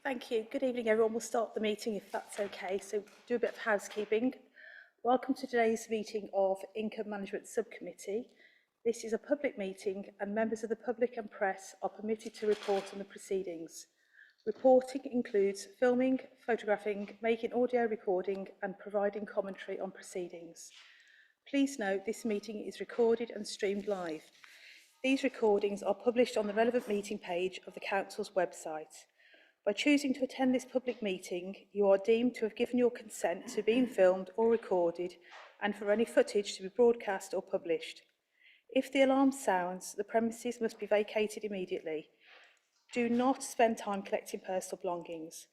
Thank you. Good evening, everyone. We'll start the meeting if that's okay. So do a bit of housekeeping. Welcome to today's meeting of Income Management Subcommittee. This is a public meeting and members of the public and press are permitted to report on the proceedings. Reporting includes filming, photographing, making audio recording and providing commentary on proceedings. Please note this meeting is recorded and streamed live. These recordings are published on the relevant meeting page of the Council's website. By choosing to attend this public meeting, you are deemed to have given your consent to being filmed or recorded and for any footage to be broadcast or published. If the alarm sounds, the premises must be vacated immediately. Do not spend time collecting personal belongings.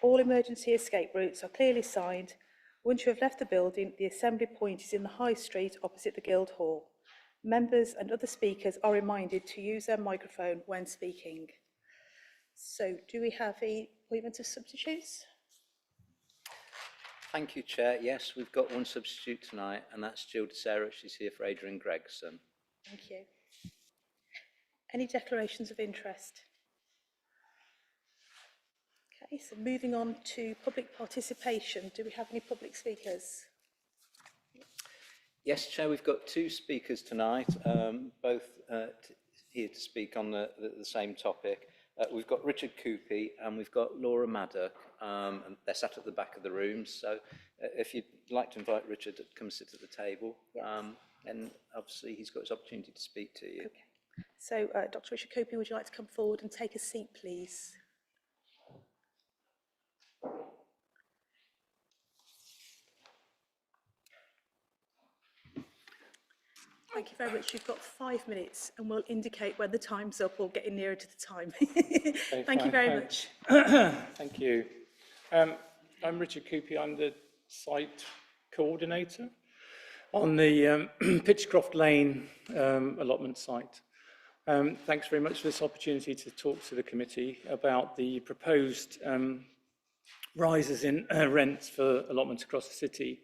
All emergency escape routes are clearly signed. Once you have left the building, the assembly point is in the High Street opposite the Guildhall. Members and other speakers are reminded to use their microphone when speaking. So, do we have a appointment of substitutes? Thank you, Chair. Yes, we've got one substitute tonight, and that's Jill DeSarah. She's here for Adrian Gregson. Thank you. Any declarations of interest? Okay, so moving on to public participation. Do we have any public speakers? Yes, Chair, we've got two speakers tonight, both here to speak on the same topic. We've got Richard Coopey and we've got Laura Maddock, and they're sat at the back of the room. So if you'd like to invite Richard to come sit at the table, yes. And obviously he's got his opportunity to speak to you. Okay. So Dr. Richard Coopey, would you like to come forward and take a seat, please? Thank you very much. You've got 5 minutes and we'll indicate when the time's up or getting nearer to the time. Thank you very much. Thank you. I'm Richard Coopey. I'm the site coordinator on the Pitchcroft Lane allotment site. Thanks very much for this opportunity to talk to the committee about the proposed rises in rents for allotments across the city.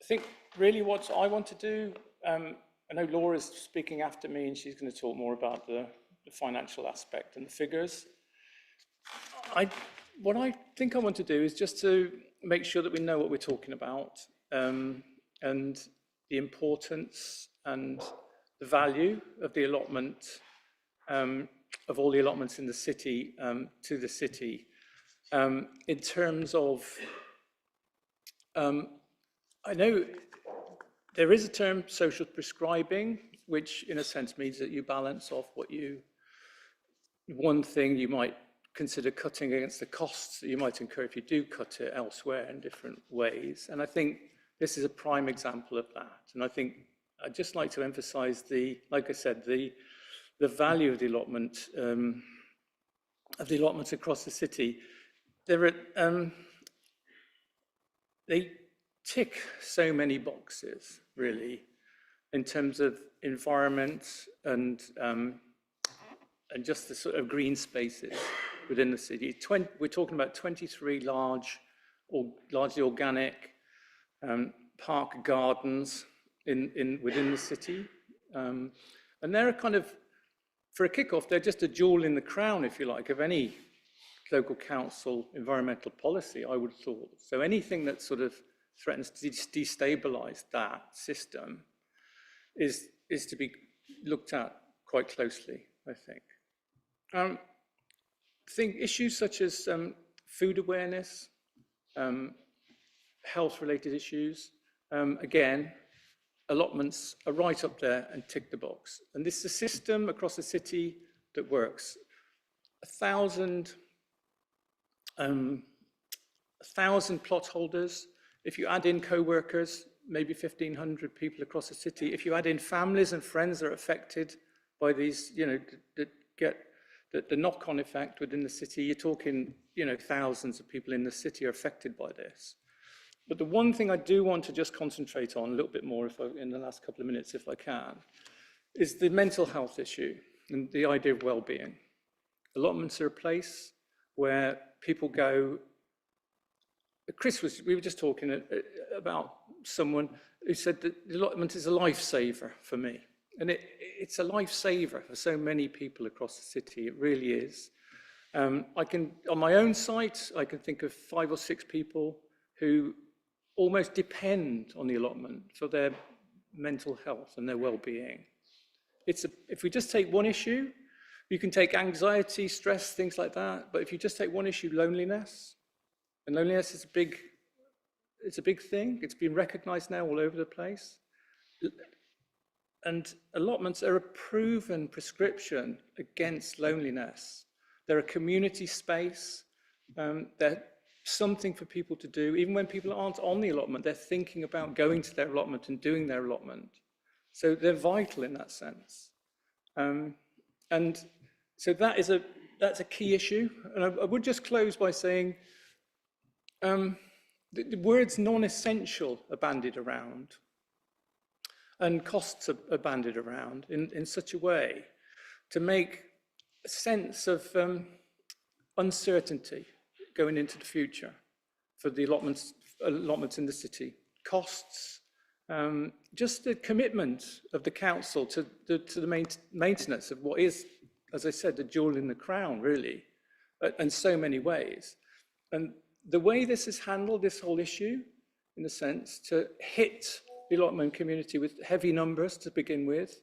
I think really what I want to do, I know Laura's speaking after me and she's going to talk more about the financial aspect and the figures. What I think I want to do is just to make sure that we know what we're talking about and the importance and the value of the allotment, of all the allotments in the city to the city. In terms of, I know there is a term, social prescribing, which in a sense means that you balance off one thing you might consider cutting against the costs that you might incur if you do cut it elsewhere in different ways. And I think this is a prime example of that. And I think I'd just like to emphasize like I said, the value of the allotment, of the allotments across the city. They tick so many boxes, really, in terms of environment and just the sort of green spaces within the city. We're talking about 23 largely organic park gardens within the city, and they're kind of, for a kick-off, they're just a jewel in the crown, if you like, of any local council environmental policy, I would have thought. So anything that sort of threatens to destabilize that system is to be looked at quite closely, I think. I think issues such as food awareness, health-related issues, again, allotments are right up there and tick the box. And this is a system across the city that works. 1,000 plot holders. If you add in co-workers, maybe 1,500 people across the city. If you add in families and friends that are affected by these, that get the knock-on effect within the city, you're talking, thousands of people in the city are affected by this. But the one thing I do want to just concentrate on a little bit more in the last couple of minutes, if I can, is the mental health issue and the idea of well-being. Allotments are a place where people go. We were just talking about someone who said that the allotment is a lifesaver for me. And it's a lifesaver for so many people across the city, it really is. On my own site, I can think of 5 or 6 people who almost depend on the allotment for their mental health and their well-being. If we just take one issue, you can take anxiety, stress, things like that, but if you just take one issue, loneliness, and loneliness is it's a big thing. It's been recognized now all over the place. And allotments are a proven prescription against loneliness. They're a community space. They're something for people to do. Even when people aren't on the allotment, they're thinking about going to their allotment and doing their allotment. So they're vital in that sense. And so that's a key issue. And I would just close by saying the words non-essential are bandied around, and costs are bandied around in such a way to make a sense of uncertainty going into the future for the allotments in the city. Costs, just the commitment of the council to the maintenance of what is, as I said, the jewel in the crown, really, in so many ways. And the way this is handled, this whole issue, in a sense, to hit the allotment community with heavy numbers to begin with,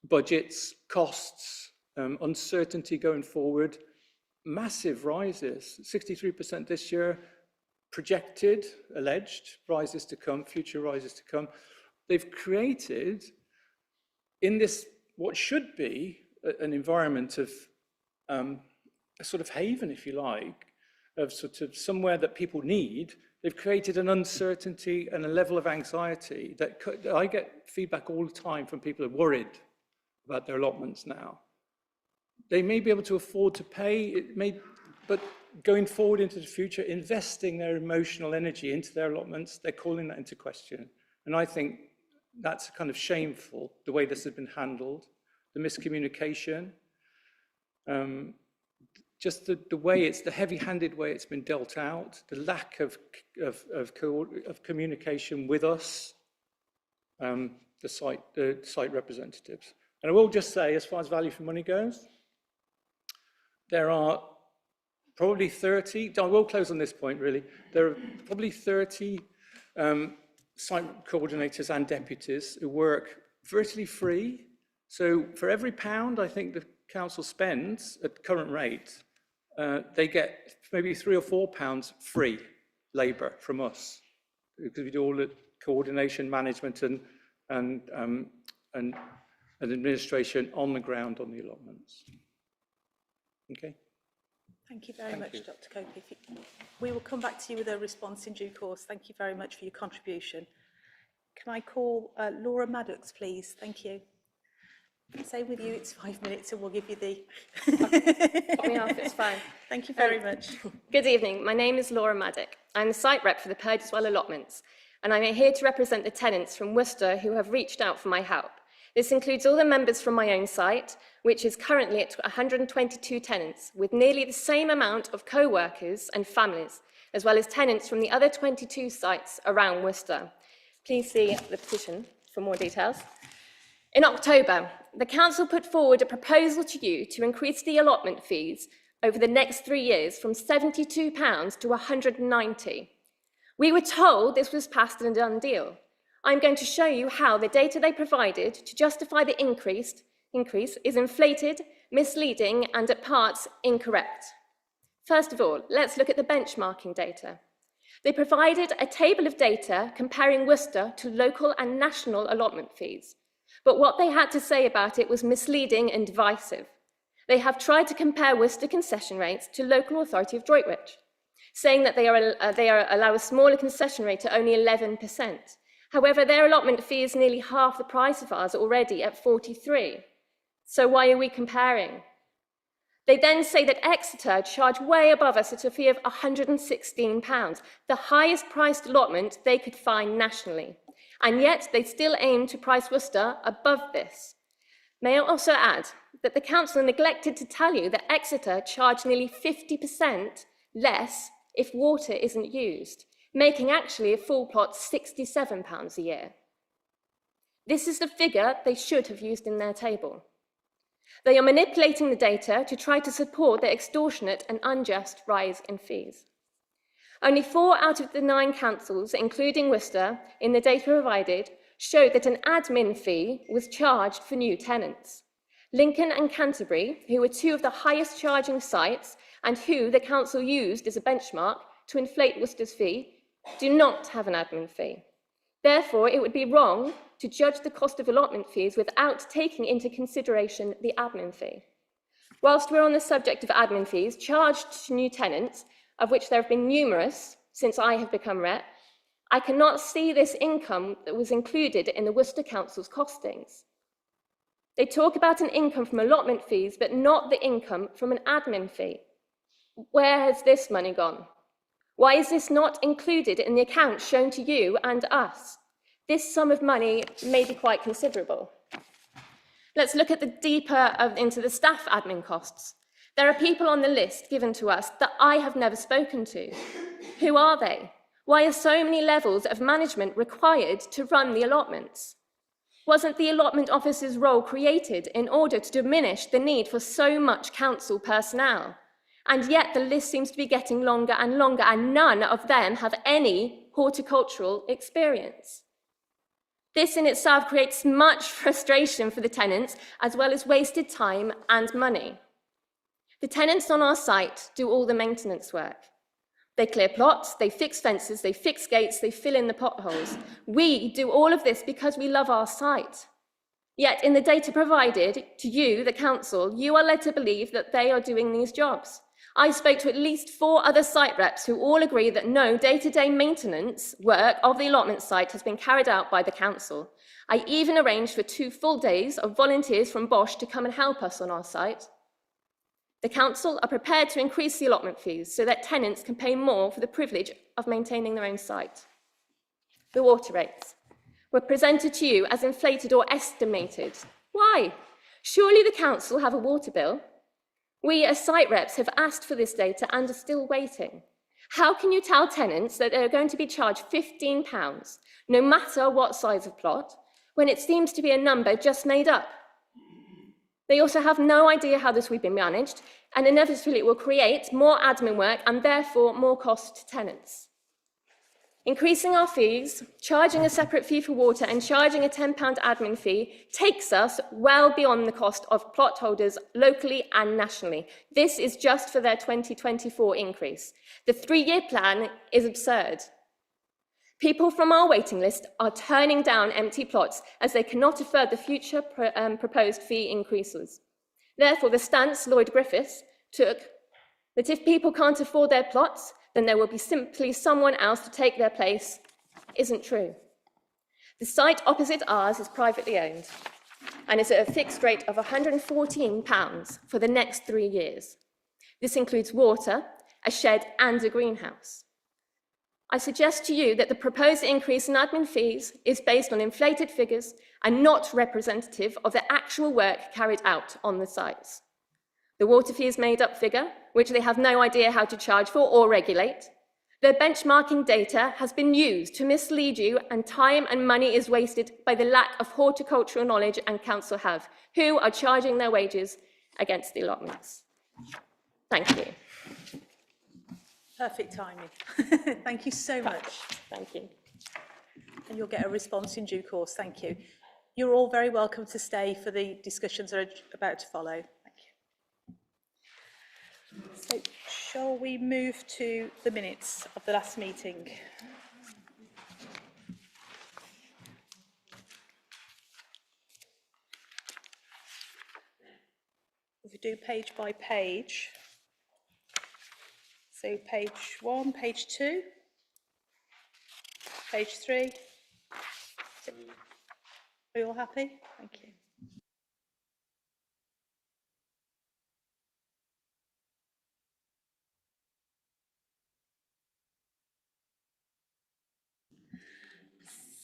budgets, costs, uncertainty going forward, massive rises, 63% this year, projected, alleged rises to come, future rises to come. They've created, in this, what should be an environment of a sort of haven, if you like, of sort of somewhere that people need, they've created an uncertainty and a level of anxiety that I get feedback all the time from people who are worried about their allotments now. They may be able to afford to pay, but going forward into the future, investing their emotional energy into their allotments, they're calling that into question. And I think that's kind of shameful, the way this has been handled, the miscommunication, just the way it's, the heavy-handed way it's been dealt out, the lack of communication with us, the site representatives. And I will just say, as far as value for money goes, there are probably 30, I will close on this point really, there are probably 30 site coordinators and deputies who work virtually free. So for every £1 I think the council spends at current rate, they get maybe £3 or £4 free labour from us, because we do all the coordination, management and administration on the ground on the allotments. Okay. Thank you very much, Dr. Copey. We will come back to you with a response in due course. Thank you very much for your contribution. Can I call Laura Maddox, please? Thank you. Same with you, it's 5 minutes and we'll give you the... Put me off, it's fine. Thank you very much. Good evening, my name is Laura Maddock. I'm the site rep for the Purdgeswell allotments, and I'm here to represent the tenants from Worcester who have reached out for my help. This includes all the members from my own site, which is currently at 122 tenants, with nearly the same amount of co-workers and families, as well as tenants from the other 22 sites around Worcester. Please see the petition for more details. In October, the council put forward a proposal to you to increase the allotment fees over the next 3 years from £72 to £190. We were told this was passed and a done deal. I'm going to show you how the data they provided to justify the increase is inflated, misleading, and at parts incorrect. First of all, let's look at the benchmarking data. They provided a table of data comparing Worcester to local and national allotment fees. But what they had to say about it was misleading and divisive. They have tried to compare Worcester concession rates to local authority of Droitwich, saying that they allow a smaller concession rate at only 11%. However, their allotment fee is nearly half the price of ours already at 43. So why are we comparing? They then say that Exeter charge way above us at a fee of £116, the highest priced allotment they could find nationally. And yet they still aim to price Worcester above this. May I also add that the council neglected to tell you that Exeter charge nearly 50% less if water isn't used, making actually a full plot £67 a year. This is the figure they should have used in their table. They are manipulating the data to try to support their extortionate and unjust rise in fees. Only 4 out of the 9 councils, including Worcester, in the data provided, showed that an admin fee was charged for new tenants. Lincoln and Canterbury, who were 2 of the highest charging sites and who the council used as a benchmark to inflate Worcester's fee, do not have an admin fee. Therefore, it would be wrong to judge the cost of allotment fees without taking into consideration the admin fee. Whilst we're on the subject of admin fees charged to new tenants, of which there have been numerous since I have become rep, I cannot see this income that was included in the Worcester Council's costings. They talk about an income from allotment fees, but not the income from an admin fee. Where has this money gone? Why is this not included in the account shown to you and us? This sum of money may be quite considerable. Let's look at the deeper into the staff admin costs. There are people on the list given to us that I have never spoken to. Who are they? Why are so many levels of management required to run the allotments? Wasn't the allotment officer's role created in order to diminish the need for so much council personnel? And yet the list seems to be getting longer and longer, and none of them have any horticultural experience. This in itself creates much frustration for the tenants, as well as wasted time and money. The tenants on our site do all the maintenance work. They clear plots, they fix fences, they fix gates, they fill in the potholes. We do all of this because we love our site. Yet in the data provided to you, the council, you are led to believe that they are doing these jobs. I spoke to at least 4 other site reps who all agree that no day-to-day maintenance work of the allotment site has been carried out by the council. I even arranged for 2 full days of volunteers from Bosch to come and help us on our site. The council are prepared to increase the allotment fees so that tenants can pay more for the privilege of maintaining their own site. The water rates were presented to you as inflated or estimated. Why? Surely the council have a water bill. We as site reps have asked for this data and are still waiting. How can you tell tenants that they're going to be charged £15, no matter what size of plot, when it seems to be a number just made up? They also have no idea how this will be managed, and inevitably it will create more admin work and therefore more cost to tenants. Increasing our fees, charging a separate fee for water and charging a £10 admin fee takes us well beyond the cost of plot holders locally and nationally. This is just for their 2024 increase. The 3-year plan is absurd. People from our waiting list are turning down empty plots as they cannot afford the future proposed fee increases. Therefore, the stance Lloyd Griffiths took that if people can't afford their plots, then there will be simply someone else to take their place, isn't true. The site opposite ours is privately owned and is at a fixed rate of £114 for the next 3 years. This includes water, a shed and a greenhouse. I suggest to you that the proposed increase in admin fees is based on inflated figures and not representative of the actual work carried out on the sites. The water fee is a made-up figure, which they have no idea how to charge for or regulate. Their benchmarking data has been used to mislead you, and time and money is wasted by the lack of horticultural knowledge and council have, who are charging their wages against the allotments. Thank you. Perfect timing. Thank you so much. Thank you. And you'll get a response in due course. Thank you. You're all very welcome to stay for the discussions that are about to follow. Thank you. So, shall we move to the minutes of the last meeting? If we do page by page. So page 1, page 2, page 3. Are you all happy? Thank you.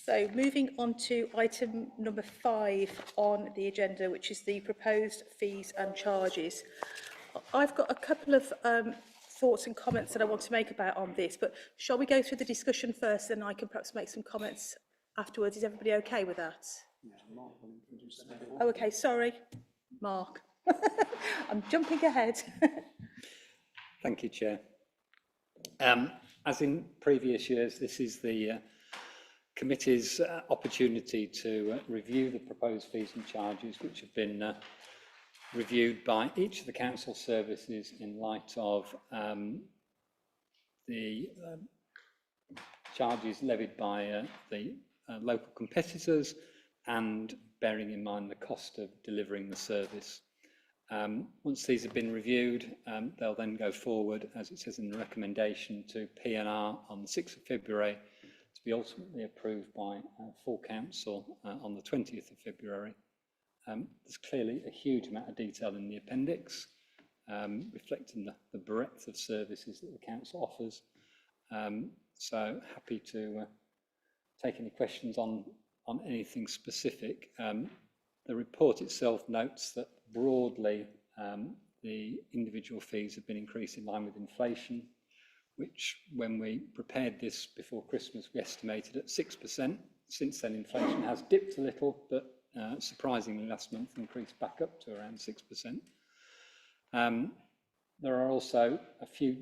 So moving on to item number 5 on the agenda, which is the proposed fees and charges. I've got a couple of thoughts and comments that I want to make about on this, but shall we go through the discussion first, and I can perhaps make some comments afterwards? Is everybody okay with that? Oh, okay, sorry, Mark. I'm jumping ahead. Thank you, Chair. As in previous years, this is the committee's opportunity to review the proposed fees and charges which have been reviewed by each of the council services in light of the charges levied by the local competitors and bearing in mind the cost of delivering the service. Once these have been reviewed, they'll then go forward, as it says in the recommendation, to P&R on the 6th of February to be ultimately approved by full council on the 20th of February. There's clearly a huge amount of detail in the appendix, reflecting the breadth of services that the council offers. So happy to take any questions on anything specific. The report itself notes that broadly the individual fees have been increased in line with inflation, which when we prepared this before Christmas we estimated at 6%. Since then inflation has dipped a little, but surprisingly last month increased back up to around 6%. There are also a few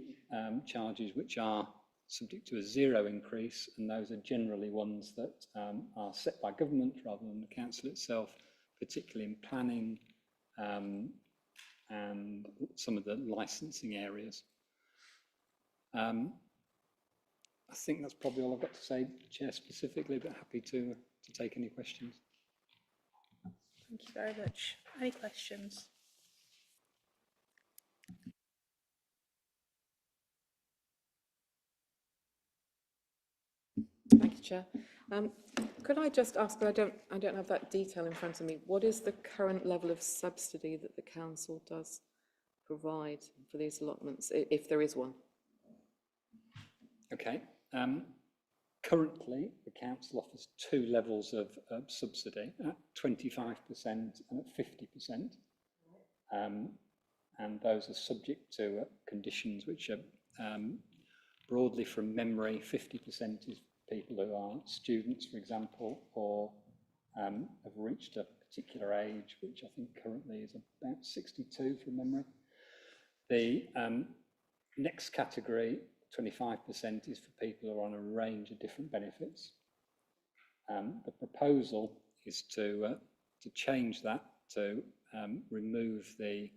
charges which are subject to a zero increase, and those are generally ones that are set by government rather than the council itself, particularly in planning and some of the licensing areas. I think that's probably all I've got to say, Chair, specifically, but happy to take any questions. Thank you very much. Any questions? Thank you, Chair. Could I just ask, but I don't have that detail in front of me, what is the current level of subsidy that the council does provide for these allotments, if there is one? Okay. Currently, the council offers two levels of subsidy, at 25% and at 50%. And those are subject to conditions which are broadly from memory. 50% is people who are students, for example, or have reached a particular age, which I think currently is about 62 from memory. The next category, 25%, is for people who are on a range of different benefits. The proposal is to change that, to remove the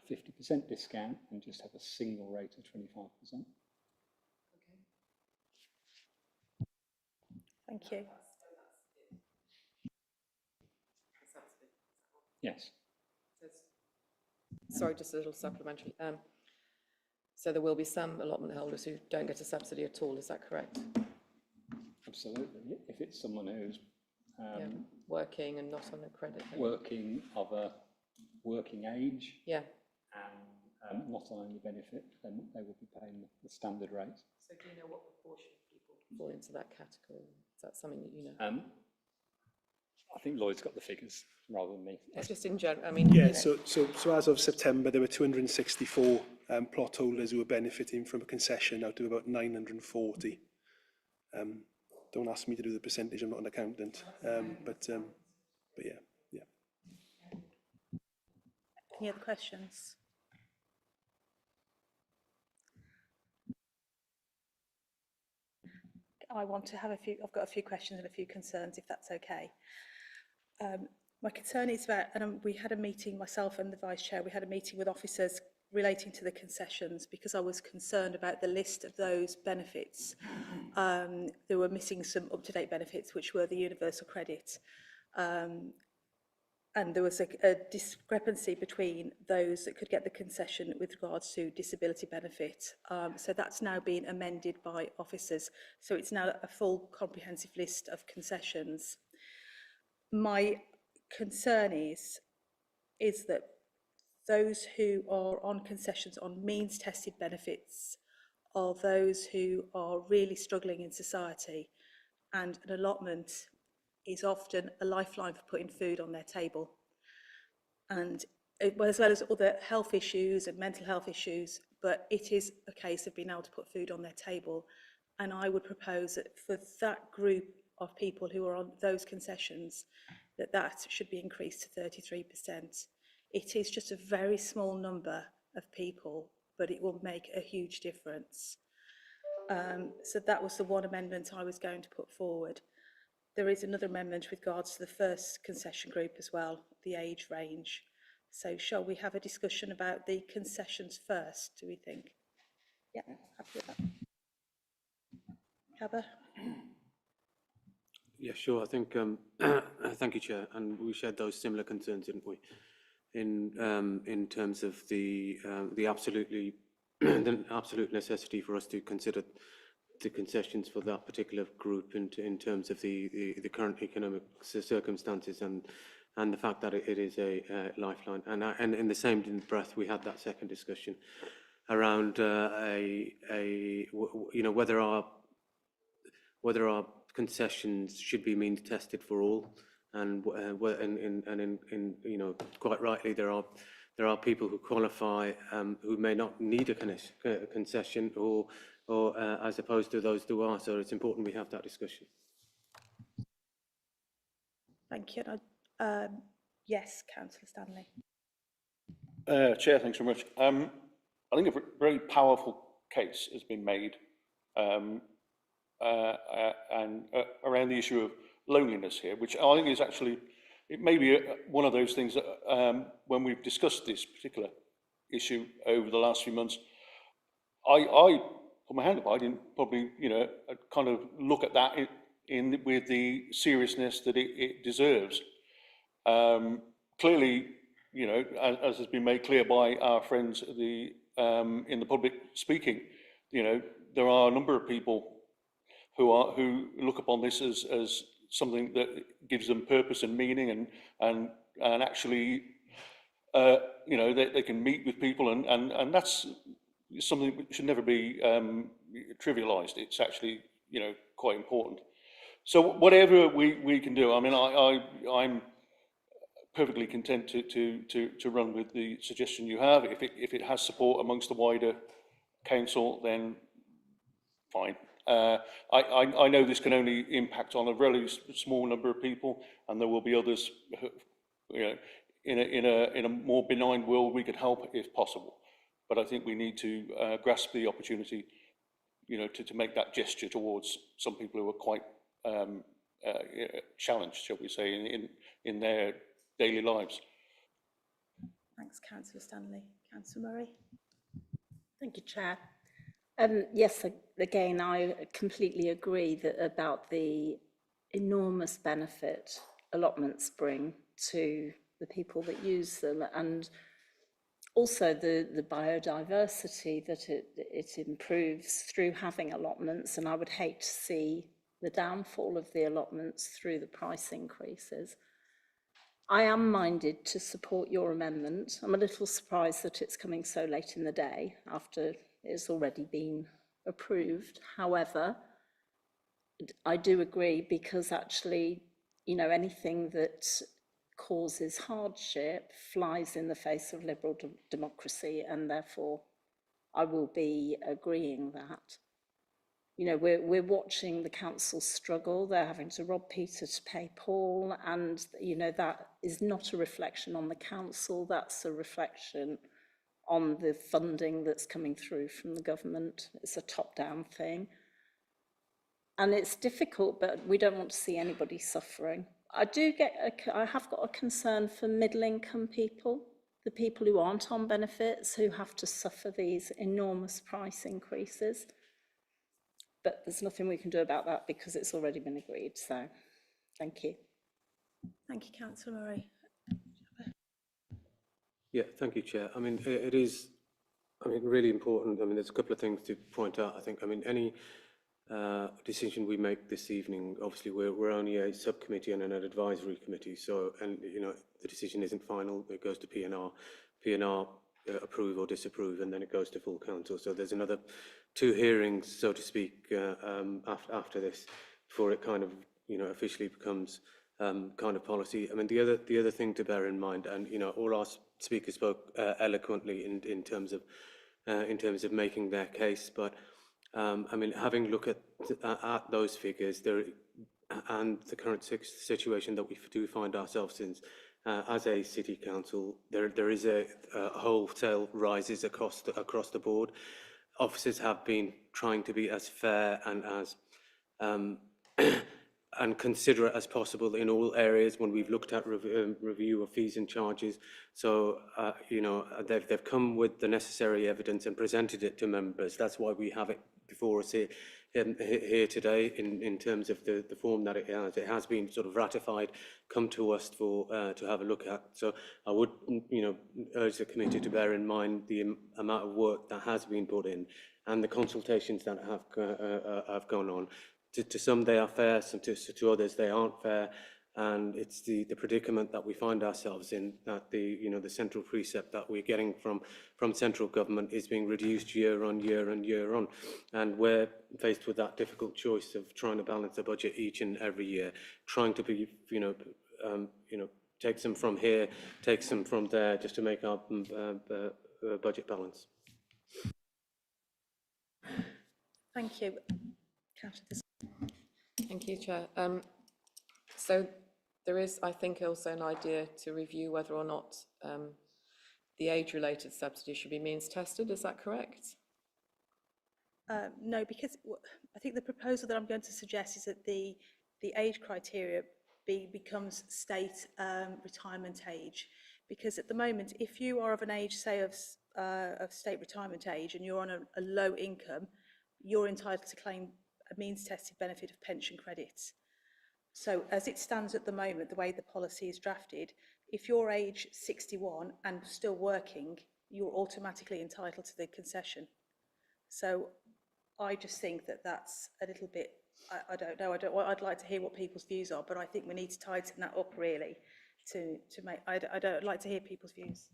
50% discount and just have a single rate of 25%. Thank you. Yes. Sorry, just a little supplementary. So there will be some allotment holders who don't get a subsidy at all, is that correct? Absolutely. If it's someone who's working and not on a credit. working of a working age, Yeah. and not on any benefit, then they will be paying the standard rate. So do you know what proportion of people fall into that category? Is that something that you know? I think Lloyd's got the figures rather than me. It's just in general, I mean... Yeah, you know. so as of September, there were 264 plot holders who were benefiting from a concession out of about 940. Don't ask me to do the percentage, I'm not an accountant, but yeah. Any other questions? I've got a few questions and a few concerns, if that's okay. My concern is about, and we had a meeting, myself and the Vice Chair, we had a meeting with officers relating to the concessions because I was concerned about the list of those benefits. There were missing some up-to-date benefits, which were the universal credit. And there was a discrepancy between those that could get the concession with regards to disability benefit. So that's now been amended by officers. So it's now a full comprehensive list of concessions. My concern is that those who are on concessions on means tested benefits are those who are really struggling in society, and an allotment is often a lifeline for putting food on their table. And as well as other health issues and mental health issues, but it is a case of being able to put food on their table. And I would propose that for that group of people who are on those concessions, that should be increased to 33%. It is just a very small number of people, but it will make a huge difference. So that was the one amendment I was going to put forward. There is another amendment with regards to the first concession group as well, the age range. So shall we have a discussion about the concessions first, do we think? Yeah, happy with that. Heather? Yeah, sure. I think, thank you, Chair. And we shared those similar concerns, didn't we? In terms of the absolutely the absolute necessity for us to consider the concessions for that particular group in terms of the current economic circumstances and the fact that it is a lifeline. And in the same breath, we had that second discussion around whether our concessions should be means tested for all, and quite rightly there are people who qualify who may not need a concession or as opposed to those who are. So it's important we have that discussion. Thank you. Yes, Councillor Stanley. Chair, thanks very much. I think a very powerful case has been made around the issue of loneliness here, which I think is actually, it may be one of those things that when we've discussed this particular issue over the last few months, I put my hand up, I didn't probably, kind of look at that with the seriousness that it deserves. Clearly, as has been made clear by our friends at in the public speaking, there are a number of people who look upon this as something that gives them purpose and meaning, and actually, they can meet with people, and that's something that should never be trivialized. It's actually, quite important. So whatever we can do, I mean, I'm perfectly content to run with the suggestion you have. If it has support amongst the wider council, then fine. I know this can only impact on a really small number of people, and there will be others who, in a more benign world, we could help if possible. But I think we need to grasp the opportunity, to make that gesture towards some people who are quite challenged, shall we say, in their daily lives. Thanks, Councillor Stanley. Councillor Murray? Thank you, Chair. Yes, again, I completely agree about the enormous benefit allotments bring to the people that use them, and also the biodiversity that it improves through having allotments. And I would hate to see the downfall of the allotments through the price increases. I am minded to support your amendment. I'm a little surprised that it's coming so late in the day after it's already been approved. However, I do agree, because actually, anything that causes hardship flies in the face of liberal democracy, and therefore I will be agreeing that. We're watching the council struggle. They're having to rob Peter to pay Paul, and that is not a reflection on the council. That's a reflection on the funding that's coming through from the government. It's a top-down thing, and it's difficult, but we don't want to see anybody suffering. I have got a concern for middle-income people, the people who aren't on benefits, who have to suffer these enormous price increases. But there's nothing we can do about that because it's already been agreed. So, thank you. Thank you, Councillor Murray. Yeah, thank you, Chair. I mean, it is, really important. I mean, there's a couple of things to point out, I think. I mean, any decision we make this evening, obviously we're only a subcommittee and an advisory committee. So, and the decision isn't final. It goes to PNR. PNR approve or disapprove, and then it goes to full council. So there's another 2 hearings, so to speak, after this, before it kind of, officially becomes kind of policy. I mean, the other thing to bear in mind, and all our speakers spoke eloquently in terms of making their case, but I mean, having looked at those figures, and the current situation that we do find ourselves in, as a city council, there is a wholesale rises across the board. Officers have been trying to be as fair and as and considerate as possible in all areas when we've looked at review of fees and charges. So, you know, they've come with the necessary evidence and presented it to members. That's why we have it before us here today in terms of the form that it has. It has been sort of ratified, come to us for to have a look at. So I would, you know, urge the committee to bear in mind the amount of work that has been put in and the consultations that have gone on. To some they are fair, to others they aren't fair, and it's the predicament that we find ourselves in, that the central precept that we're getting from central government is being reduced year on year and year on, and we're faced with that difficult choice of trying to balance the budget each and every year, trying to be take some from here, take some from there, just to make our budget balance. Thank you. Councillor. Thank you, Chair. So there is, I think, also an idea to review whether or not the age-related subsidy should be means tested. Is that correct? No, because I think the proposal that I'm going to suggest is that the age criteria becomes state retirement age, because at the moment, if you are of an age, say of state retirement age, and you're on a low income, you're entitled to claim a means tested benefit of pension credits. So as it stands at the moment, the way the policy is drafted, if you're age 61 and still working, you're automatically entitled to the concession. So I just think that that's a little bit, I don't know, I'd like to hear what people's views are, but I think we need to tighten that up really to make, I'd like to hear people's views.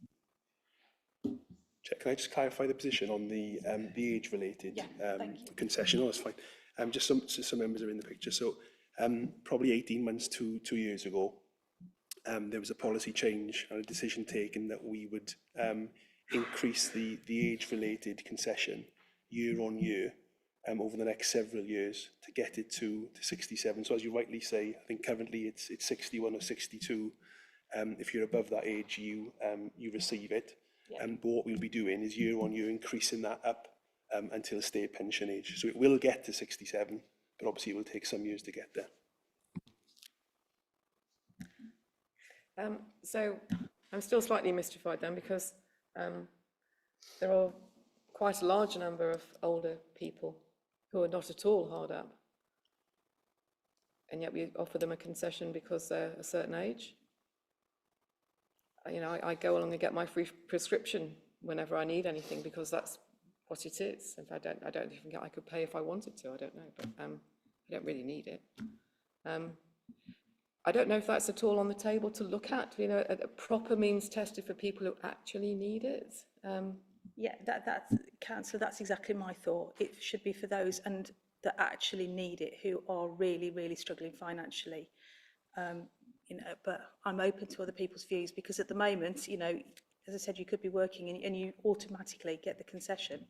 Can I just clarify the position on the age-related concession? Oh, that's fine. Just some members are in the picture. So probably 18 months to 2 years ago, there was a policy change and a decision taken that we would increase the age-related concession year on year over the next several years to get it to 67. So as you rightly say, I think currently it's 61 or 62. If you're above that age, you receive it. But what we'll be doing is year on year increasing that up until state pension age. So it will get to 67, but obviously it will take some years to get there. So I'm still slightly mystified then, because there are quite a large number of older people who are not at all hard up, and yet we offer them a concession because they're a certain age. You know, I go along and get my free prescription whenever I need anything, because that's what it is. If I don't even think I could pay if I wanted to. I don't know, but I don't really need it. I don't know if that's at all on the table to look at. You know, a proper means tested for people who actually need it. Yeah, that's Councillor, that's exactly my thought. It should be for those and that actually need it, who are really, really struggling financially. You know, but I'm open to other people's views, because at the moment, you know, as I said, you could be working and you automatically get the concession.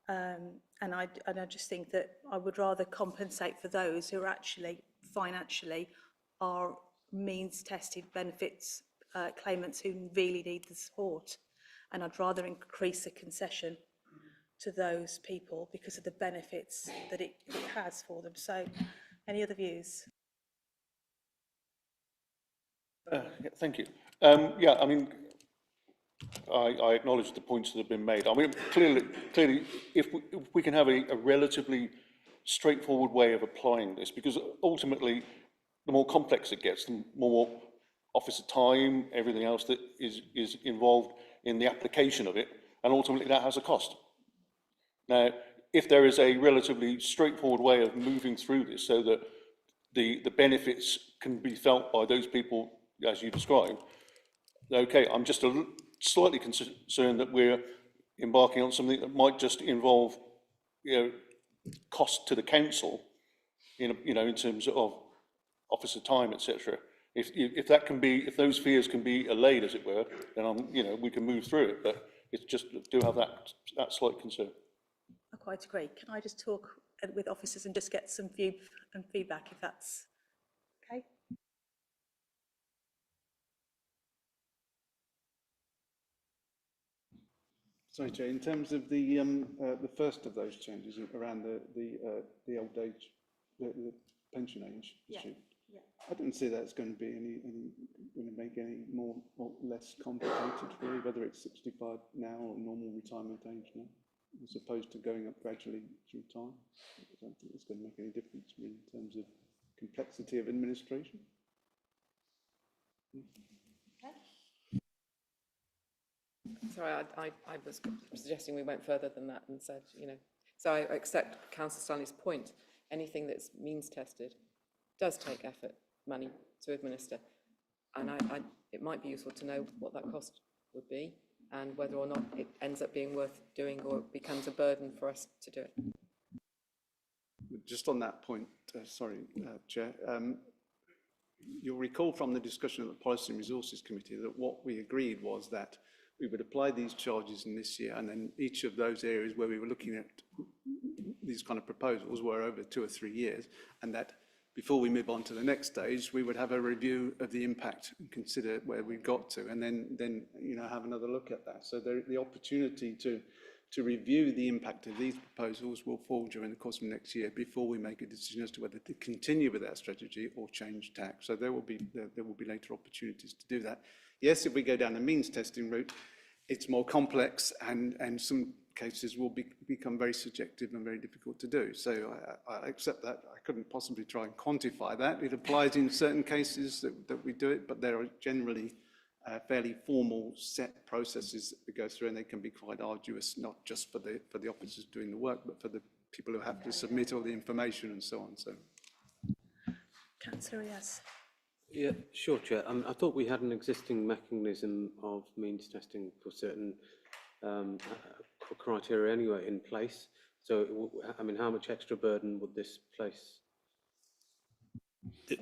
And I just think that I would rather compensate for those who are actually financially are means tested benefits claimants who really need the support. And I'd rather increase the concession to those people because of the benefits that it has for them. So any other views? Thank you. Yeah, I mean, I acknowledge the points that have been made. I mean, clearly, if we can have a relatively straightforward way of applying this, because ultimately, the more complex it gets, the more officer time, everything else that is involved in the application of it, and ultimately that has a cost. Now, if there is a relatively straightforward way of moving through this so that the benefits can be felt by those people as you described, okay, I'm just slightly concerned that we're embarking on something that might just involve, you know, cost to the council, in terms of officer time, etc. If that can be, if those fears can be allayed, as it were, then we can move through it. But it's just do have that slight concern. I quite agree. Can I just talk with officers and just get some view and feedback, if that's okay? Sorry, Chair, in terms of the first of those changes around the old age, the pension age issue, I don't see that's going to be going to make any more or less complicated for you, whether it's 65 now or normal retirement age now, as opposed to going up gradually through time. I don't think it's going to make any difference really in terms of complexity of administration. Sorry, I was suggesting we went further than that and said, you know, so I accept Councillor Stanley's point. Anything that's means tested does take effort, money to administer. And it might be useful to know what that cost would be and whether or not it ends up being worth doing or it becomes a burden for us to do it. Just on that point, Chair, you'll recall from the discussion at the Policy and Resources Committee that what we agreed was that we would apply these charges in this year, and then each of those areas where we were looking at these kind of proposals were over 2 or 3 years, and that before we move on to the next stage, we would have a review of the impact and consider where we got to, and then you know, have another look at that. So the opportunity to review the impact of these proposals will fall during the course of next year before we make a decision as to whether to continue with that strategy or change tack. So there will be later opportunities to do that. Yes, if we go down the means testing route, it's more complex and some cases will become very subjective and very difficult to do. So I accept that. I couldn't possibly try and quantify that. It applies in certain cases that we do it, but there are generally fairly formal set processes that we go through, and they can be quite arduous, not just for the officers doing the work, but for the people who have to submit all the information and so on. So, Councillor Riaz. Yeah, sure, Chair. I thought we had an existing mechanism of means testing for certain criteria anyway in place. So, I mean, how much extra burden would this place?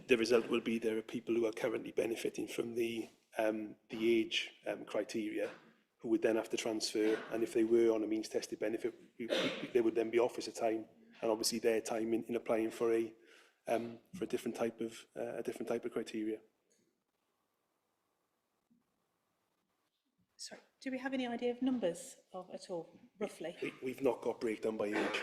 The result will be there are people who are currently benefiting from the age criteria who would then have to transfer, and if they were on a means tested benefit, they would then be officer time, and obviously their time in applying for a different type of criteria. Sorry, do we have any idea of numbers at all, roughly? We've not got breakdown by age.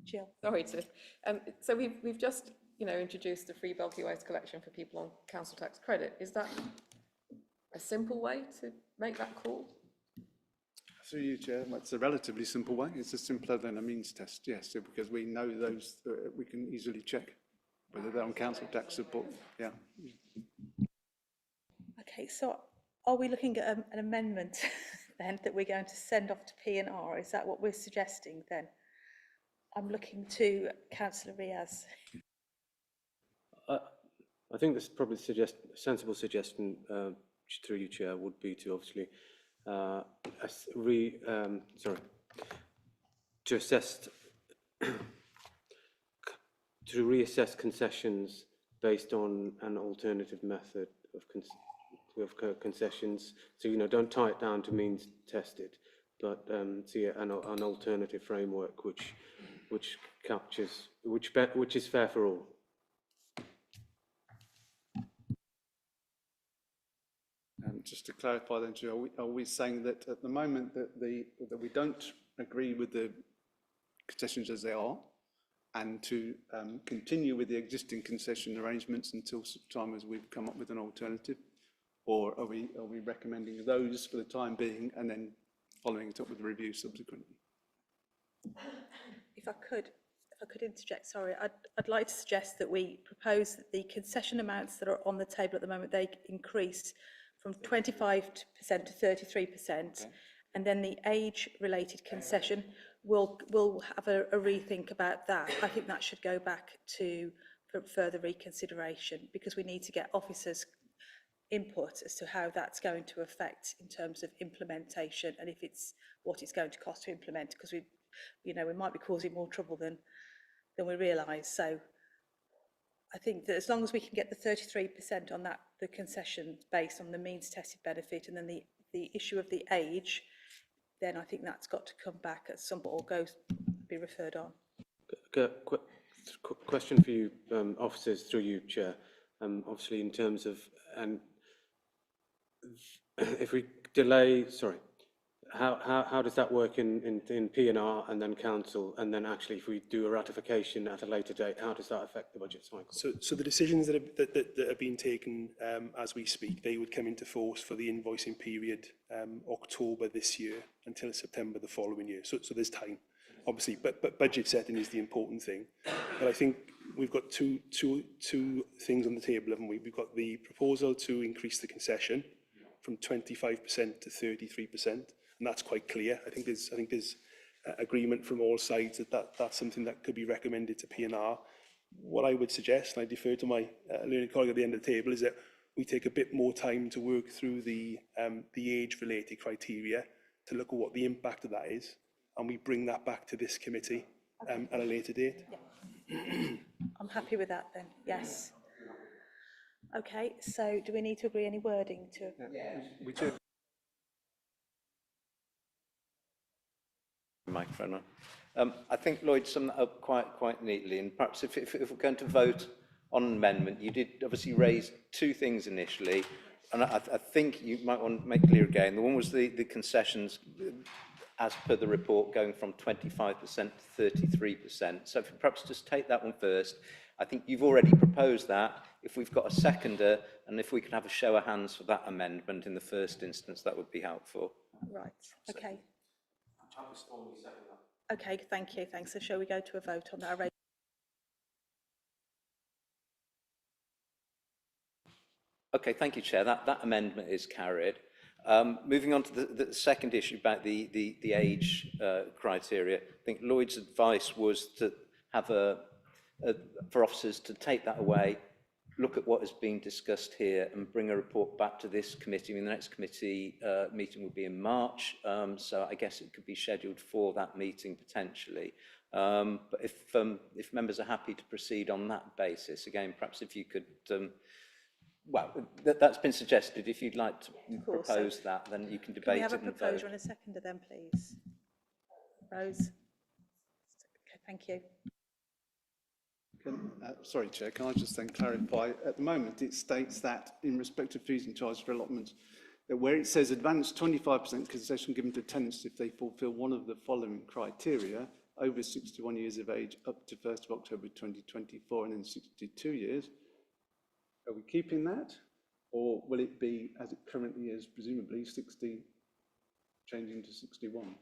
Jill. Sorry to, so we've just, you know, introduced the free bulky waste collection for people on council tax credit. Is that a simple way to make that call? through you, Chair, it's a relatively simple way. It's simpler than a means test, yes, because we know those, we can easily check whether they're on council tax support, yeah. Okay, so are we looking at an amendment then that we're going to send off to P&R? Is that what we're suggesting then? I'm looking to Councillor Riaz. I think this probably a sensible suggestion through you, Chair, would be to obviously to reassess concessions based on an alternative method of concessions. So, you know, don't tie it down to means tested, but see an alternative framework which captures which is fair for all. Just to clarify then, Joe, are we saying that at the moment that we don't agree with the concessions as they are, and to continue with the existing concession arrangements until such time as we've come up with an alternative, or are we recommending those for the time being and then following it up with a review subsequently? If I could interject, sorry, I'd like to suggest that we propose that the concession amounts that are on the table at the moment, they increase from 25% to 33%, okay. And then the age-related concession, we'll have a rethink about that. I think that should go back to for further reconsideration, because we need to get officers' input as to how that's going to affect in terms of implementation, and if it's what it's going to cost to implement, because we might be causing more trouble than we realise. So I think that as long as we can get the 33% on that, the concession based on the means tested benefit, and then the issue of the age, then I think that's got to come back at some point or be referred on. Question for you, officers, through you, Chair. Obviously, in terms of, and if we delay, sorry, how does that work in P&R and then council, and then actually if we do a ratification at a later date, how does that affect the budget cycle? So the decisions that are being taken as we speak, they would come into force for the invoicing period October this year until September the following year. So there's time, obviously, but budget setting is the important thing. But I think we've got two things on the table, haven't we? We've got the proposal to increase the concession from 25% to 33%, and that's quite clear. I think there's agreement from all sides that's something that could be recommended to P&R. What I would suggest, and I defer to my learned colleague at the end of the table, is that we take a bit more time to work through the age-related criteria to look at what the impact of that is, and we bring that back to this committee at a later date. Yeah. I'm happy with that then, yes. Okay, so do we need to agree any wording to? We do. Microphone on. I think Lloyd summed that up quite neatly, and perhaps if we're going to vote on an amendment, you did obviously raise two things initially, and I think you might want to make clear again. The one was the concessions, as per the report, going from 25% to 33%. So if you perhaps just take that one first. I think you've already proposed that. If we've got a seconder, and if we can have a show of hands for that amendment in the first instance, that would be helpful. Right, okay. Okay, thank you, thanks. So shall we go to a vote on that? Okay, thank you, Chair. That amendment is carried. Moving on to the second issue about the age criteria, I think Lloyd's advice was to have for officers to take that away, look at what is being discussed here and bring a report back to this committee. I mean, the next committee meeting will be in March, so I guess it could be scheduled for that meeting potentially. But if members are happy to proceed on that basis, again, perhaps if you could, well, that's been suggested. If you'd like to propose that, then you can debate it. Can we have a proposer and a seconder then, please? Rose? Okay, thank you. Sorry, Chair, can I just then clarify? At the moment, it states that in respect of fees and charges for allotments, that where it says advance 25% concession given to tenants if they fulfil one of the following criteria, over 61 years of age up to 1st of October 2024 and then 62 years, are we keeping that? Or will it be, as it currently is, presumably 60, changing to 61?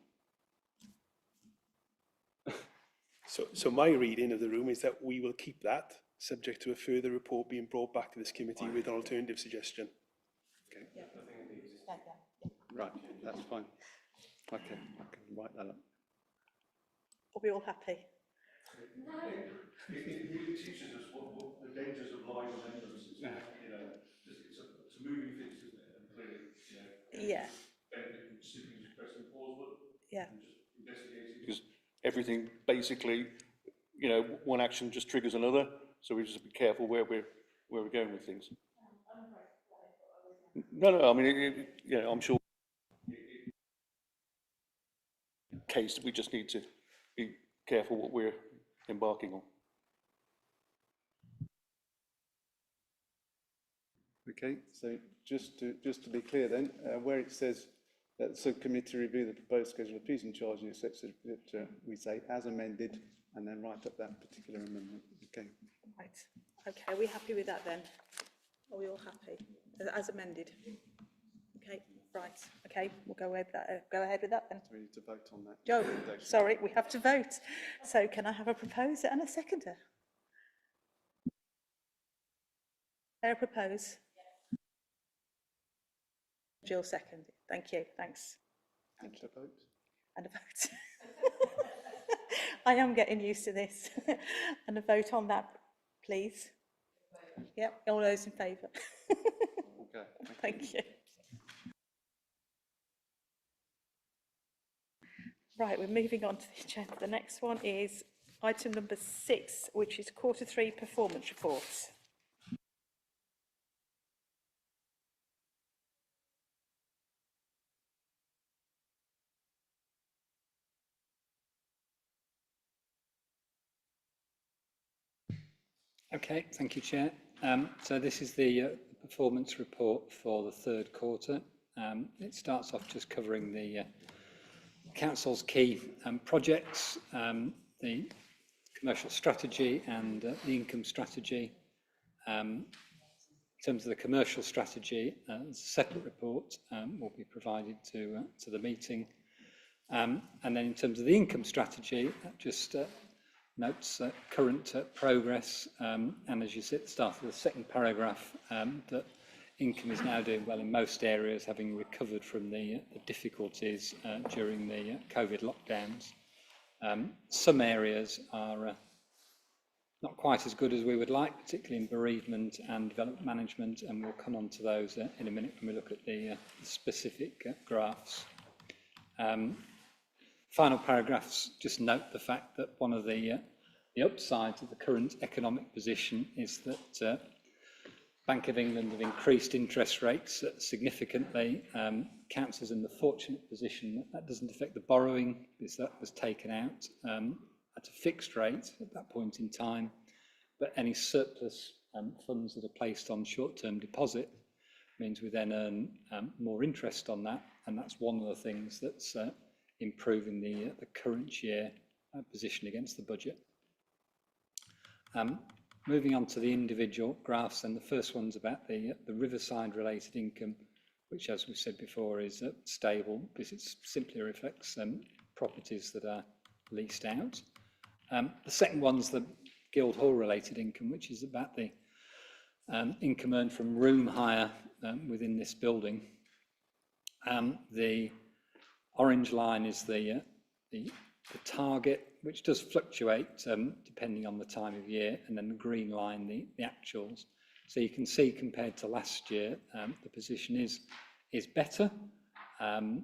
So my reading of the room is that we will keep that, subject to a further report being brought back to this committee with an alternative suggestion. Okay. Right, that's fine. Okay, I can write that up. Are we all happy? No. It really teaches us what the dangers of line amendments is. You know, it's a moving fix, isn't it? And clearly, you know, yeah. Benefit simply just pressing the pause button. Yeah. And just investigating. Because everything basically, you know, one action just triggers another. So we just have to be careful where we're going with things. No, I mean, you know, I'm sure. Case we just need to be careful what we're embarking on. Okay, so just to be clear then, where it says that the subcommittee review the proposed schedule of fees and charges, that we say as amended and then write up that particular amendment. Okay. Right. Okay, are we happy with that then? Are we all happy? As amended? Okay, right. Okay, we'll go ahead with that. Go ahead with that then. So we need to vote on that. Joe, sorry, we have to vote. So can I have a proposer and a seconder? May I propose? Jill second. Thank you. Thanks. And a vote. And a vote. I am getting used to this. And a vote on that, please. Yep, all those in favour. Okay. Thank you. Right, we're moving on to the agenda. The next one is item number 6, which is Q3 performance reports. Okay, thank you, Chair. So this is the performance report for the third quarter. It starts off just covering the Council's key projects, the commercial strategy and the income strategy. In terms of the commercial strategy, a separate report will be provided to the meeting. And then in terms of the income strategy, just notes current progress, and as you see at the start of the second paragraph, that income is now doing well in most areas, having recovered from the difficulties during the COVID lockdowns. Some areas are not quite as good as we would like, particularly in bereavement and development management, and we'll come on to those in a minute when we look at the specific graphs. Final paragraphs just note the fact that one of the upsides of the current economic position is that Bank of England have increased interest rates significantly. Councils in the fortunate position that doesn't affect the borrowing, because that was taken out at a fixed rate at that point in time, but any surplus funds that are placed on short-term deposit means we then earn more interest on that, and that's one of the things that's improving the current year position against the budget. Moving on to the individual graphs, and the first one's about the Riverside related income, which, as we said before, is stable because it simply reflects properties that are leased out. The second one's the Guildhall related income, which is about the income earned from room hire within this building. The orange line is the target, which does fluctuate depending on the time of year, and then the green line, the actuals. So you can see compared to last year, the position is better, and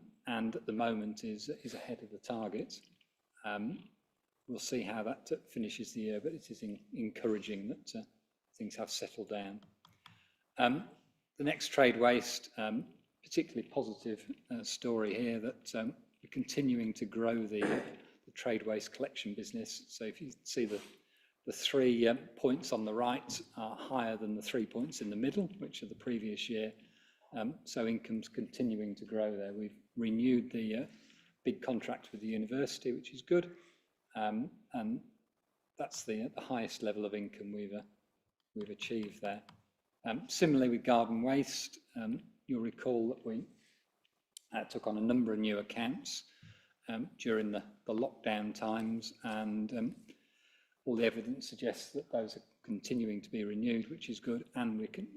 at the moment is ahead of the target. We'll see how that finishes the year, but it is encouraging that things have settled down. The next trade waste, particularly positive story here, that we're continuing to grow the trade waste collection business. So if you see the 3 points on the right are higher than the 3 points in the middle, which are the previous year. So income's continuing to grow there. We've renewed the big contract with the university, which is good. And that's the highest level of income we've achieved there. Similarly with garden waste, you'll recall that we took on a number of new accounts during the lockdown times, and all the evidence suggests that those are continuing to be renewed, which is good, and we can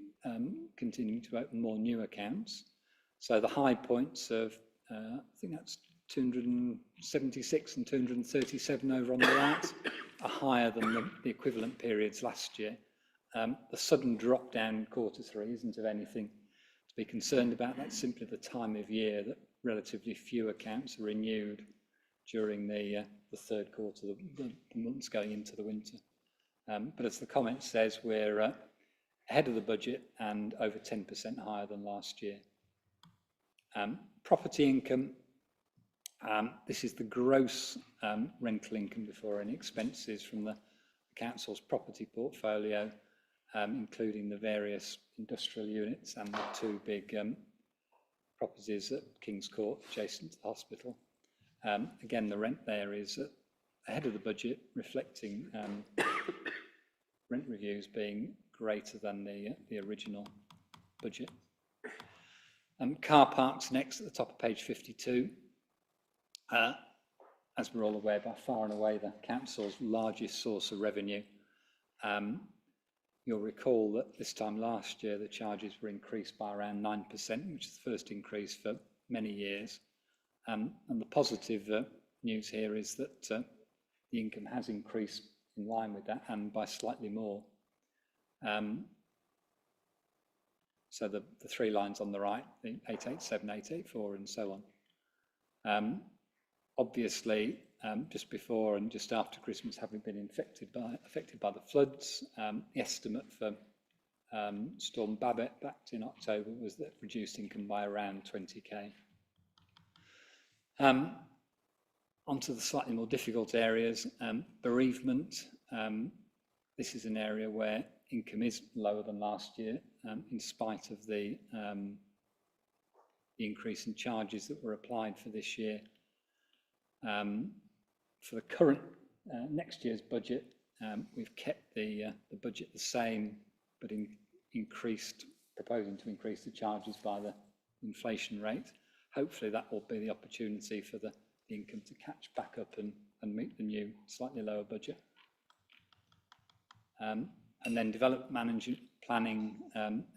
continue to open more new accounts. So the high points of, I think that's 276 and 237 over on the right, are higher than the equivalent periods last year. The sudden drop down in Q3 isn't of anything to be concerned about. That's simply the time of year that relatively few accounts are renewed during the third quarter, the months going into the winter. But as the comment says, we're ahead of the budget and over 10% higher than last year. Property income, this is the gross rental income before any expenses from the council's property portfolio, including the various industrial units and the 2 big properties at King's Court adjacent to the hospital. Again, the rent there is ahead of the budget, reflecting rent reviews being greater than the original budget. Car parks next at the top of page 52. As we're all aware, by far and away the council's largest source of revenue. You'll recall that this time last year the charges were increased by around 9%, which is the first increase for many years. And the positive news here is that the income has increased in line with that and by slightly more. So the 3 lines on the right, the 887, 884 and so on. Obviously, just before and just after Christmas, having been affected by the floods, the estimate for Storm Babet back in October was that reduced income by around 20k. Onto the slightly more difficult areas, bereavement. This is an area where income is lower than last year, in spite of the increase in charges that were applied for this year. For the current next year's budget, we've kept the budget the same, but proposing to increase the charges by the inflation rate. Hopefully that will be the opportunity for the income to catch back up and meet the new slightly lower budget. And then development management planning,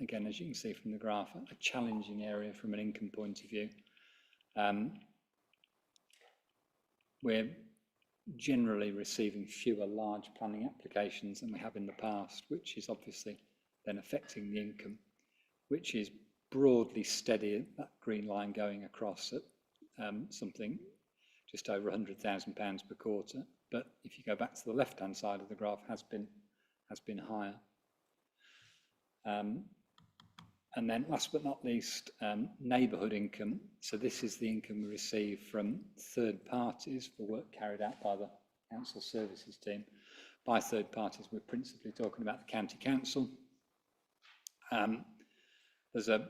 again, as you can see from the graph, a challenging area from an income point of view. We're generally receiving fewer large planning applications than we have in the past, which is obviously then affecting the income, which is broadly steady, that green line going across at something just over £100,000 per quarter. But if you go back to the left-hand side of the graph, has been higher. And then last but not least, neighbourhood income. So this is the income we receive from third parties for work carried out by the council services team. By third parties, we're principally talking about the county council. There's a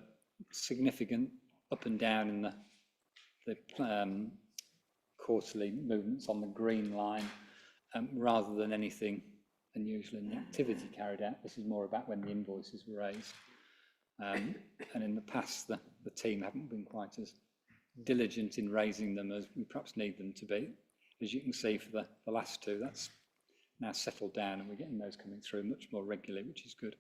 significant up and down in the quarterly movements on the green line, rather than anything unusual in the activity carried out. This is more about when the invoices were raised. And in the past, the team haven't been quite as diligent in raising them as we perhaps need them to be. As you can see for the last two, that's now settled down and we're getting those coming through much more regularly, which is good.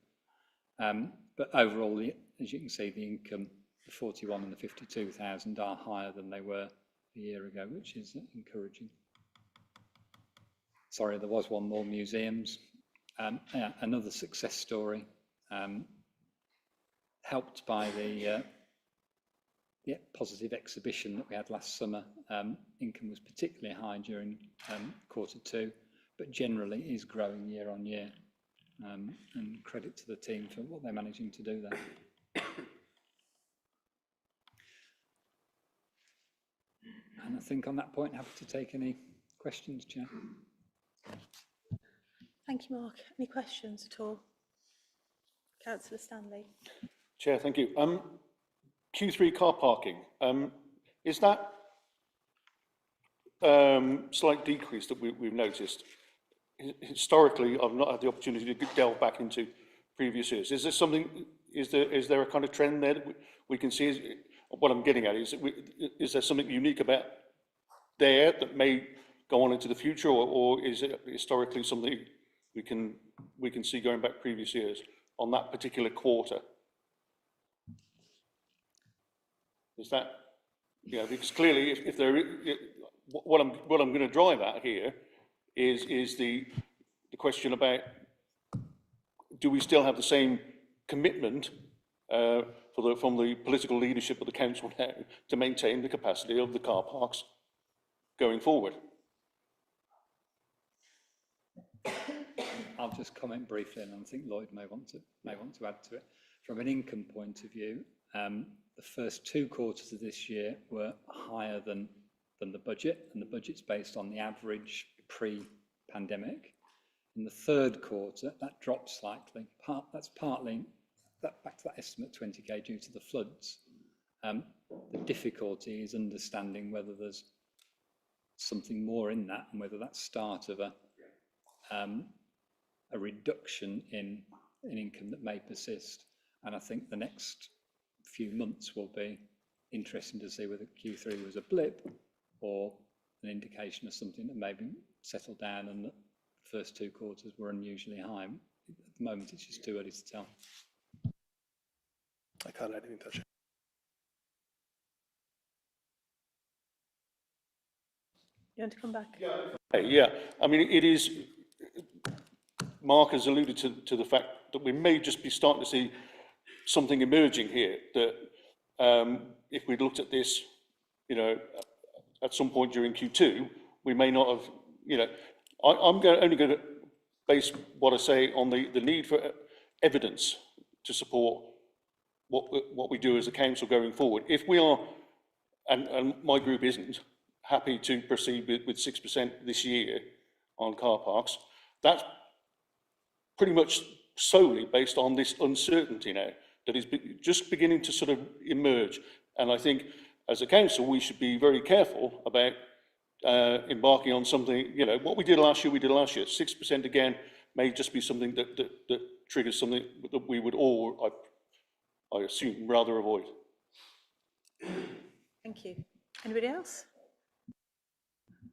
But overall, as you can see, the income, the 41 and the 52,000 are higher than they were a year ago, which is encouraging. Sorry, there was one more, museums. Yeah, another success story, helped by the positive exhibition that we had last summer. Income was particularly high during Q2, but generally is growing year on year. And credit to the team for what they're managing to do there. And I think on that point, happy to take any questions, Chair. Thank you, Mark. Any questions at all? Councillor Stanley. Chair, thank you. Q3 car parking, is that slight decrease that we've noticed? Historically, I've not had the opportunity to delve back into previous years. Is there something? Is there a kind of trend there that we can see? What I'm getting at is there something unique about there that may go on into the future, or is it historically something we can see going back previous years on that particular quarter? Is that, because clearly, if there, what I'm going to drive at here is the question about, do we still have the same commitment from the political leadership of the council now to maintain the capacity of the car parks going forward? I'll just comment briefly, and I think Lloyd may want to add to it. From an income point of view, the first 2 quarters of this year were higher than the budget, and the budget's based on the average pre-pandemic. In the third quarter, that dropped slightly. That's partly back to that estimate 20k due to the floods. The difficulty is understanding whether there's something more in that, and whether that's start of a reduction in income that may persist. And I think the next few months will be interesting to see whether Q3 was a blip or an indication of something that maybe settled down and that the first 2 quarters were unusually high. At the moment, it's just too early to tell. I can't let anything touch it. You want to come back? Yeah, I mean, it is, Mark has alluded to the fact that we may just be starting to see something emerging here, that if we'd looked at this, at some point during Q2, we may not have, I'm only going to base what I say on the need for evidence to support what we do as a council going forward. If we are, and my group isn't, happy to proceed with 6% this year on car parks, that's pretty much solely based on this uncertainty now that is just beginning to sort of emerge. And I think as a council, we should be very careful about embarking on something, you know, what we did last year, 6% again may just be something that triggers something that we would all, I assume, rather avoid. Thank you. Anybody else?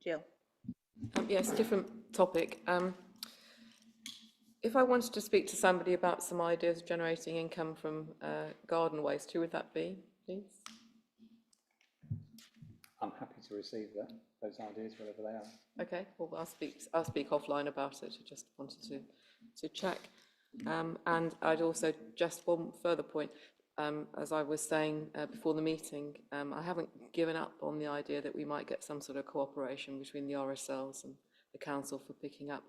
Jill? Yes, different topic. If I wanted to speak to somebody about some ideas of generating income from garden waste, who would that be, please? I'm happy to receive those ideas, whatever they are. Okay, well, I'll speak offline about it. I just wanted to check. And I'd also, just one further point, as I was saying before the meeting, I haven't given up on the idea that we might get some sort of cooperation between the RSLs and the council for picking up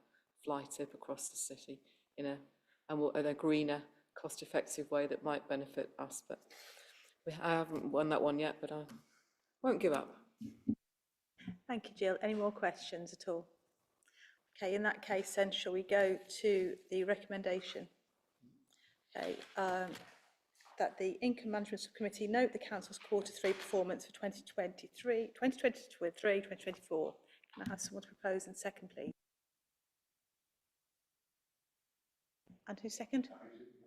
fly tip across the city in a greener, cost-effective way that might benefit us. But I haven't won that one yet, but I won't give up. Thank you, Jill. Any more questions at all? Okay, in that case then, shall we go to the recommendation? Okay, that the Income Management Subcommittee note the Council's Q3 performance for 2023, 2024. Can I have someone to propose and second, please? And who's second?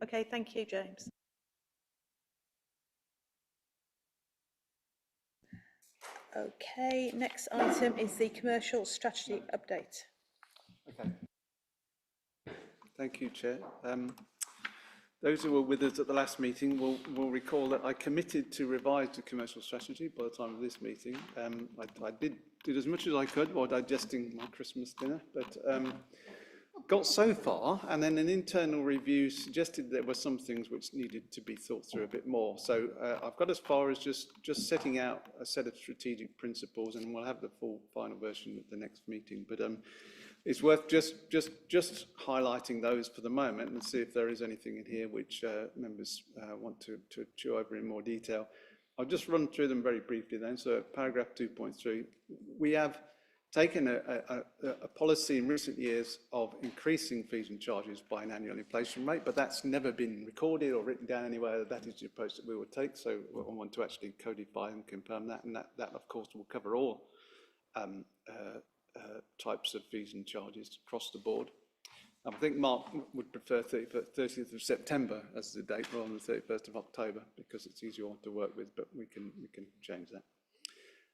Okay, thank you, James. Okay, next item is the commercial strategy update. Okay. Thank you, Chair. Those who were with us at the last meeting will recall that I committed to revise the commercial strategy by the time of this meeting. I did as much as I could while digesting my Christmas dinner, but got so far, and then an internal review suggested there were some things which needed to be thought through a bit more. So I've got as far as just setting out a set of strategic principles, and we'll have the full final version at the next meeting. But it's worth just highlighting those for the moment and see if there is anything in here which members want to chew over in more detail. I'll just run through them very briefly then. So paragraph 2.3, we have taken a policy in recent years of increasing fees and charges by an annual inflation rate, but that's never been recorded or written down anywhere. That is the approach that we will take. So I want to actually codify and confirm that, and that of course will cover all types of fees and charges across the board. I think Mark would prefer 30th of September as the date rather than 31st of October because it's easier to work with, but we can change that.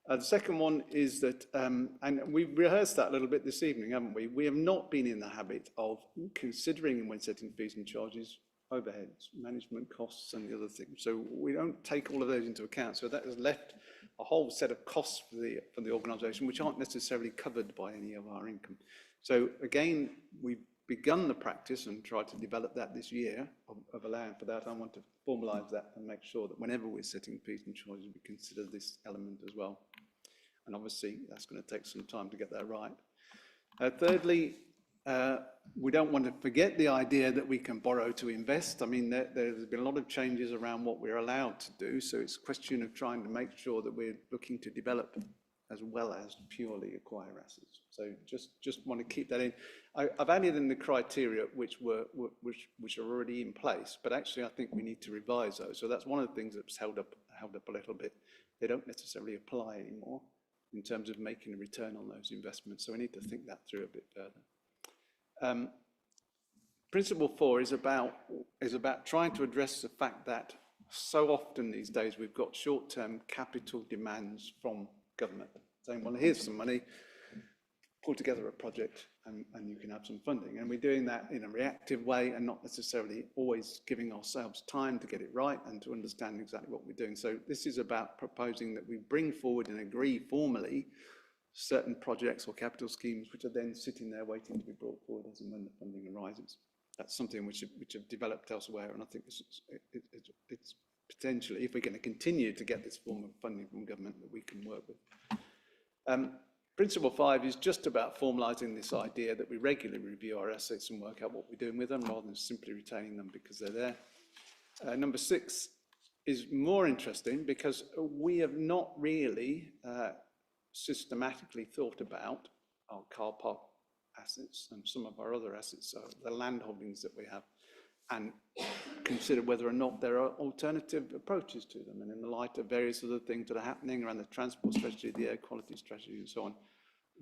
The second one is that, and we've rehearsed that a little bit this evening, haven't we? We have not been in the habit of considering, when setting fees and charges, overheads, management costs and the other things. So we don't take all of those into account. So that has left a whole set of costs for the organisation which aren't necessarily covered by any of our income. So again, we've begun the practice and tried to develop that this year of allowing for that. I want to formalise that and make sure that whenever we're setting fees and charges, we consider this element as well. And obviously, that's going to take some time to get that right. Thirdly, we don't want to forget the idea that we can borrow to invest. I mean, there's been a lot of changes around what we're allowed to do. So it's a question of trying to make sure that we're looking to develop as well as purely acquire assets. So just want to keep that in. I've added in the criteria which are already in place, but actually I think we need to revise those. So that's one of the things that's held up a little bit. They don't necessarily apply anymore in terms of making a return on those investments. So we need to think that through a bit further. Principle 4 is about trying to address the fact that so often these days we've got short-term capital demands from government saying, well, here's some money, pull together a project and you can have some funding. And we're doing that in a reactive way and not necessarily always giving ourselves time to get it right and to understand exactly what we're doing. So this is about proposing that we bring forward and agree formally certain projects or capital schemes which are then sitting there waiting to be brought forward as and when the funding arises. That's something which have developed elsewhere, and I think it's potentially, if we're going to continue to get this form of funding from government, that we can work with. Principle 5 is just about formalising this idea that we regularly review our assets and work out what we're doing with them rather than simply retaining them because they're there. Number 6 is more interesting because we have not really systematically thought about our car park assets and some of our other assets, so the land holdings that we have. and consider whether or not there are alternative approaches to them. And in the light of various other things that are happening around the transport strategy, the air quality strategy and so on,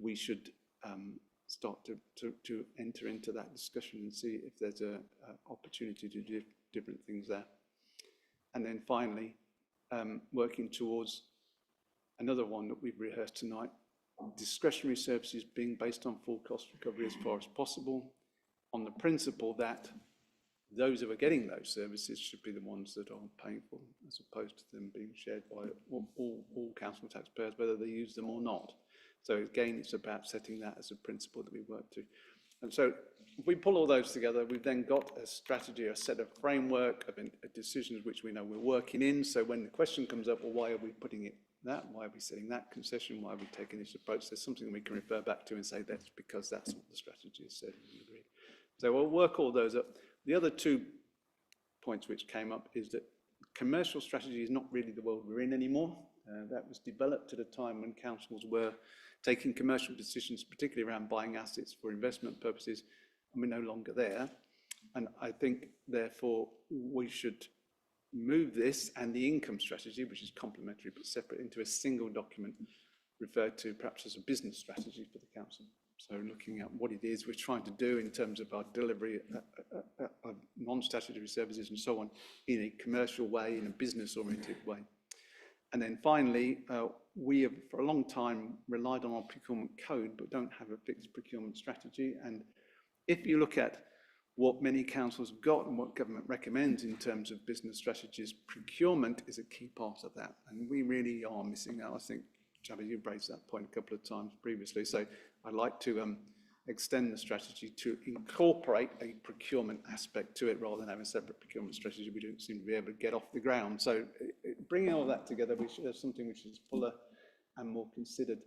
we should start to enter into that discussion and see if there's a opportunity to do different things there. And then finally, working towards another one that we've rehearsed tonight, discretionary services being based on full cost recovery as far as possible, on the principle that those who are getting those services should be the ones that are paying for them, as opposed to them being shared by all council taxpayers, whether they use them or not. So again, it's about setting that as a principle that we work to. And so if we pull all those together, we've then got a strategy, a set of framework of decisions which we know we're working in. So when the question comes up, well, why are we putting it that? Why are we setting that concession? Why are we taking this approach? There's something we can refer back to and say that's because that's what the strategy has said. So we'll work all those up. The other 2 points which came up is that commercial strategy is not really the world we're in anymore. That was developed at a time when councils were taking commercial decisions, particularly around buying assets for investment purposes, and we're no longer there. And I think, therefore, we should move this and the income strategy, which is complementary but separate, into a single document referred to perhaps as a business strategy for the council. So looking at what it is we're trying to do in terms of our delivery of non-statutory services and so on in a commercial way, in a business-oriented way. And then finally, we have for a long time relied on our procurement code but don't have a fixed procurement strategy. And if you look at what many councils have got and what government recommends in terms of business strategies, procurement is a key part of that. And we really are missing out. I think, Chaba, you've raised that point a couple of times previously. So I'd like to extend the strategy to incorporate a procurement aspect to it rather than have a separate procurement strategy we don't seem to be able to get off the ground. So bringing all that together, we should have something which is fuller and more considered.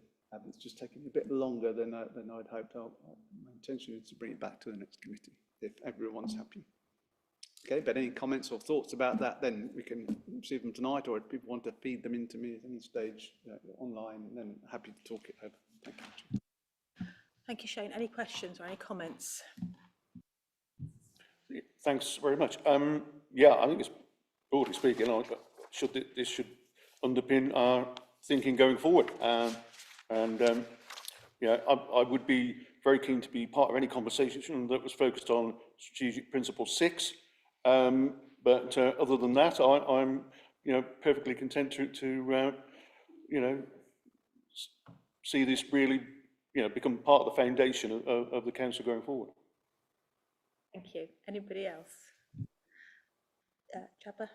It's just taking a bit longer than I'd hoped. My intention is to bring it back to the next committee if everyone's happy. Okay, but any comments or thoughts about that, then we can receive them tonight, or if people want to feed them into me at any stage online, then happy to talk it over. Thank you. Thank you, Shane. Any questions or any comments? Thanks very much. Yeah, I think it's broadly speaking, this should underpin our thinking going forward. Yeah, I would be very keen to be part of any conversation that was focused on strategic principle 6. But other than that, I'm perfectly content to see this really become part of the foundation of the council going forward. Thank you. Anybody else? Chaba?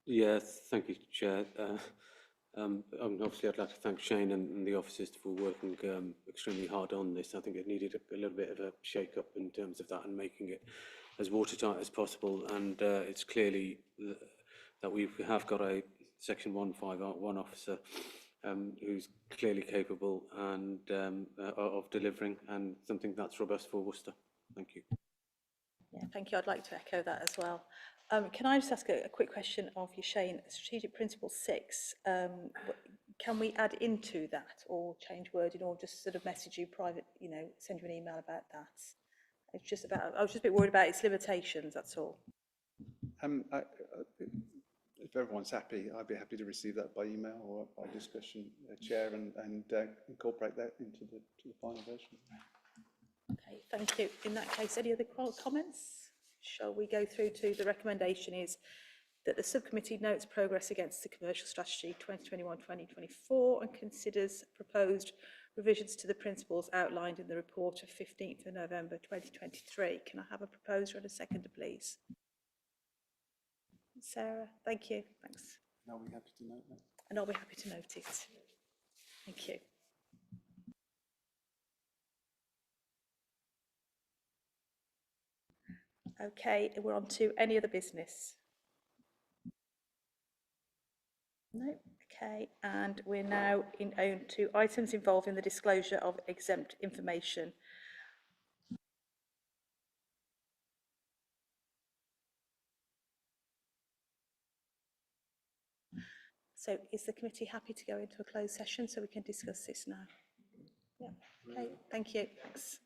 Yes, thank you, Chair. Obviously, I'd like to thank Shane and the officers for working extremely hard on this. I think it needed a little bit of a shake-up in terms of that and making it as watertight as possible. And it's clearly that we have got a Section 151 officer who's clearly capable and of delivering, and something that's robust for Worcester. Thank you. Yeah, thank you. I'd like to echo that as well. Can I just ask a quick question of you, Shane? Strategic Principle 6, can we add into that or change wording or just sort of message you private, send you an email about that? It's just about, I was just a bit worried about its limitations, that's all. If everyone's happy, I'd be happy to receive that by email or by discussion, Chair, and incorporate that into the final version. Okay, thank you. In that case, any other comments? Shall we go through to the recommendation is that the subcommittee notes progress against the commercial strategy 2021-2024 and considers proposed revisions to the principles outlined in the report of 15th of November 2023. Can I have a proposer and a seconder, please? Sarah, thank you. Thanks. Are we happy to note that? And I'll be happy to note it. Thank you. Okay, we're on to any other business. No, okay, and we're now on to items involving the disclosure of exempt information. So is the committee happy to go into a closed session so we can discuss this now? Yeah, okay, thank you. Thanks.